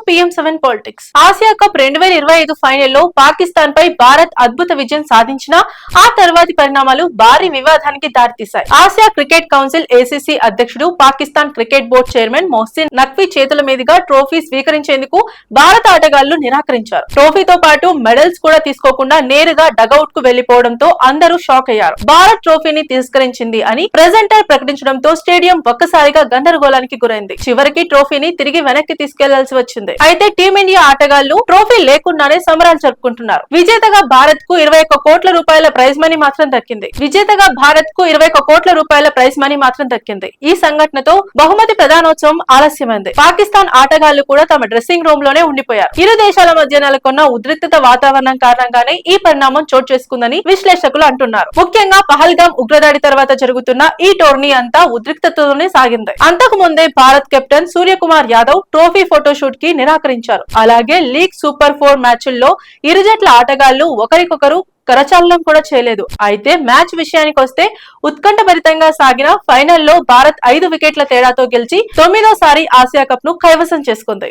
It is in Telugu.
PM7 politics. ఆసియా కప్ 2025 ఫైనల్లో పాకిస్తాన్ పై భారత్ అద్భుత విజయం సాధించినా ఆ తర్వాతి పరిణామాలు భారీ వివాదానికి దారితీశాయి. ఆసియా క్రికెట్ కౌన్సిల్ ACC అధ్యక్షుడు Pakistan cricket board chairman Mohsin Naqvi చేతుల మీదుగా ట్రోఫీ స్వీకరించేందుకు భారత ఆటగాళ్లు నిరాకరించారు. ట్రోఫీతో పాటు మెడల్స్ కూడా తీసుకోకుండా నేరుగా డగౌట్ కు వెళ్లిపోవడంతో అందరూ షాక్ అయ్యారు. భారత్ ట్రోఫీని తిరస్కరించింది అని ప్రెజెంటర్ ప్రకటించడంతో స్టేడియం ఒక్కసారిగా గందరగోళానికి గురైంది. చివరికి ట్రోఫీని తిరిగి వెనక్కి తీసుకెళ్లాల్సి వచ్చింది. అయితే టీమిండియా ఆటగాళ్లు ట్రోఫీ లేకుండానే సంబరాలు జరుపుకుంటున్నారు. విజేతగా భారత్ కు 21 కోట్ల రూపాయల ప్రైజ్ మనీ మాత్రం దక్కింది. ఈ సంఘటనతో బహుమతి ప్రధానోత్సవం ఆలస్యమైంది. పాకిస్తాన్ ఆటగాళ్లు కూడా తమ డ్రెస్సింగ్ రూమ్ లోనే ఉండిపోయారు. ఇరు దేశాల మధ్య నెలకొన్న ఉద్రిక్తత వాతావరణం కారణంగానే ఈ పరిణామం చోటు చేసుకుందని విశ్లేషకులు అంటున్నారు. ముఖ్యంగా పహల్గాం ఉగ్రదాడి తర్వాత జరుగుతున్న ఈ టోర్నీ అంతా ఉద్రిక్తతతోనే సాగింది. అంతకు ముందే Bharat captain Suryakumar Yadav trophy photoshoot కి నిరాకరించారు. అలాగే లీగ్ సూపర్ 4 మ్యాచ్ల్లో ఇరు జట్ల ఆటగాళ్లు ఒకరికొకరు కరచాలనం కూడా చేయలేదు. అయితే మ్యాచ్ విషయానికి వస్తే ఉత్కంఠభరితంగా సాగిన ఫైనల్లో భారత్ 5 వికెట్ల తేడాతో గెలిచి 9వ సారి ఆసియా కప్ ను కైవసం చేసుకుంది.